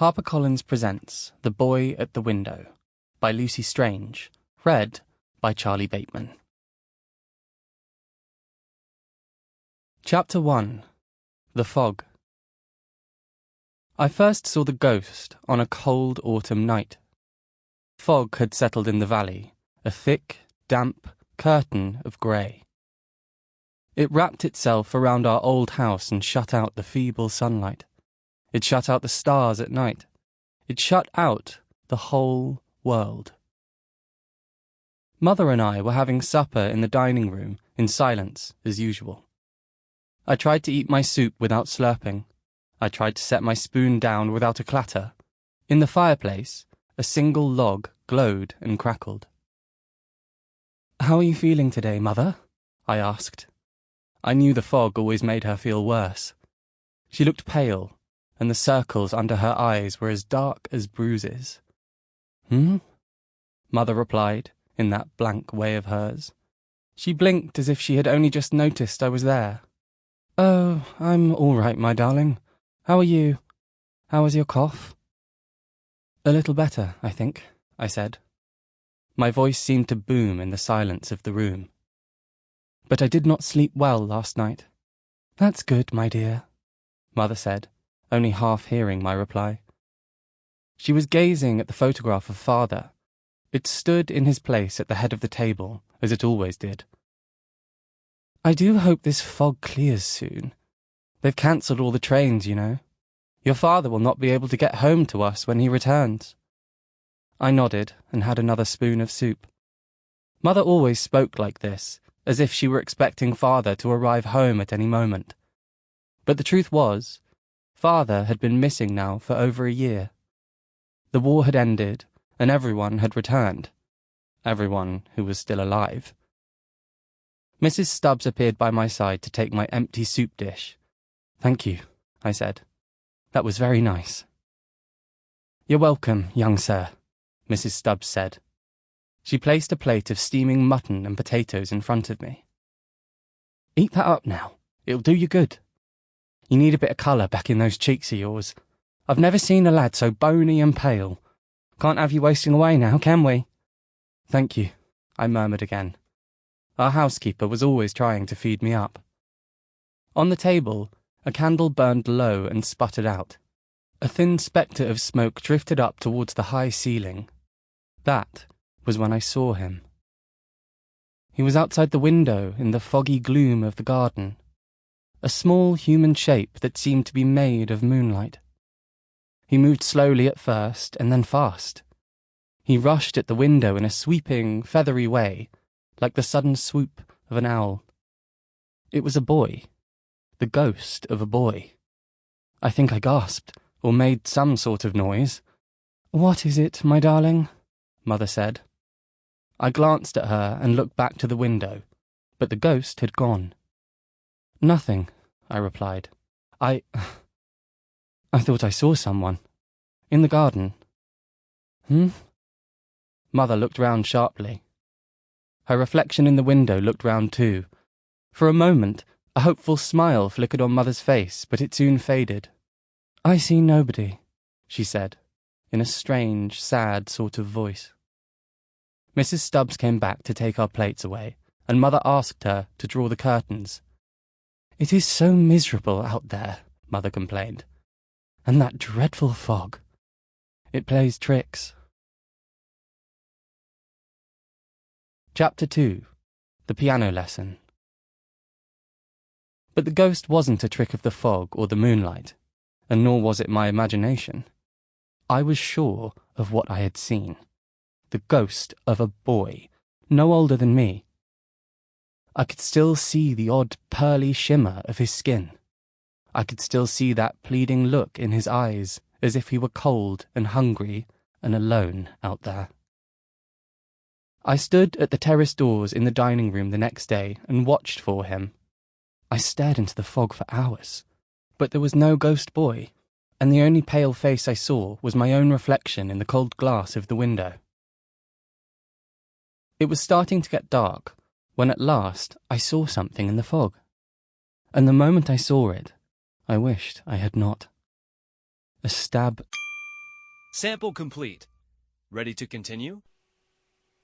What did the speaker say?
HarperCollins presents The Boy at the Window by Lucy Strange, read by Charlie Bateman. Chapter 1. The Fog. I first saw the ghost on a cold autumn night. Fog had settled in the valley, a thick, damp curtain of grey. It wrapped itself around our old house and shut out the feeble sunlight. It shut out the stars at night. It shut out the whole world. Mother and I were having supper in the dining room, in silence, as usual. I tried to eat my soup without slurping. I tried to set my spoon down without a clatter. In the fireplace, a single log glowed and crackled. "How are you feeling today, Mother?" I asked. I knew the fog always made her feel worse. She looked pale, and the circles under her eyes were as dark as bruises. Mother replied, in that blank way of hers. She blinked as if she had only just noticed I was there. "Oh, I'm all right, my darling. How are you? How was your cough?" "A little better, I think," I said. My voice seemed to boom in the silence of the room. "But I did not sleep well last night." "That's good, my dear," Mother said, only half hearing my reply. She was gazing at the photograph of Father. It stood in his place at the head of the table, as it always did. "I do hope this fog clears soon. They've cancelled all the trains, you know. Your father will not be able to get home to us when he returns." I nodded and had another spoon of soup. Mother always spoke like this, as if she were expecting Father to arrive home at any moment. But the truth was, Father had been missing now for over a year. The war had ended, and everyone had returned. Everyone who was still alive. Mrs. Stubbs appeared by my side to take my empty soup dish. "Thank you," I said. "That was very nice." "You're welcome, young sir," Mrs. Stubbs said. She placed a plate of steaming mutton and potatoes in front of me. "Eat that up now. It'll do you good. You need a bit of colour back in those cheeks of yours. I've never seen a lad so bony and pale. Can't have you wasting away now, can we?" "Thank you," I murmured again. Our housekeeper was always trying to feed me up. On the table, a candle burned low and sputtered out. A thin spectre of smoke drifted up towards the high ceiling. That was when I saw him. He was outside the window in the foggy gloom of the garden. A small human shape that seemed to be made of moonlight. He moved slowly at first, and then fast. He rushed at the window in a sweeping, feathery way, like the sudden swoop of an owl. It was a boy. The ghost of a boy. I think I gasped, or made some sort of noise. "What is it, my darling?" Mother said. I glanced at her and looked back to the window, but the ghost had gone. "Nothing," I replied. I thought I saw someone. In the garden." Mother looked round sharply. Her reflection in the window looked round too. For a moment, a hopeful smile flickered on Mother's face, but it soon faded. "I see nobody," she said, in a strange, sad sort of voice. Mrs. Stubbs came back to take our plates away, and Mother asked her to draw the curtains. "It is so miserable out there," Mother complained. "And that dreadful fog. It plays tricks." Chapter 2. The Piano Lesson. But the ghost wasn't a trick of the fog or the moonlight, and nor was it my imagination. I was sure of what I had seen. The ghost of a boy, no older than me. I could still see the odd pearly shimmer of his skin. I could still see that pleading look in his eyes, as if he were cold and hungry and alone out there. I stood at the terrace doors in the dining room the next day and watched for him. I stared into the fog for hours, but there was no ghost boy, and the only pale face I saw was my own reflection in the cold glass of the window. It was starting to get dark when at last I saw something in the fog, and the moment I saw it, I wished I had not. A stab Sample complete. Ready to continue?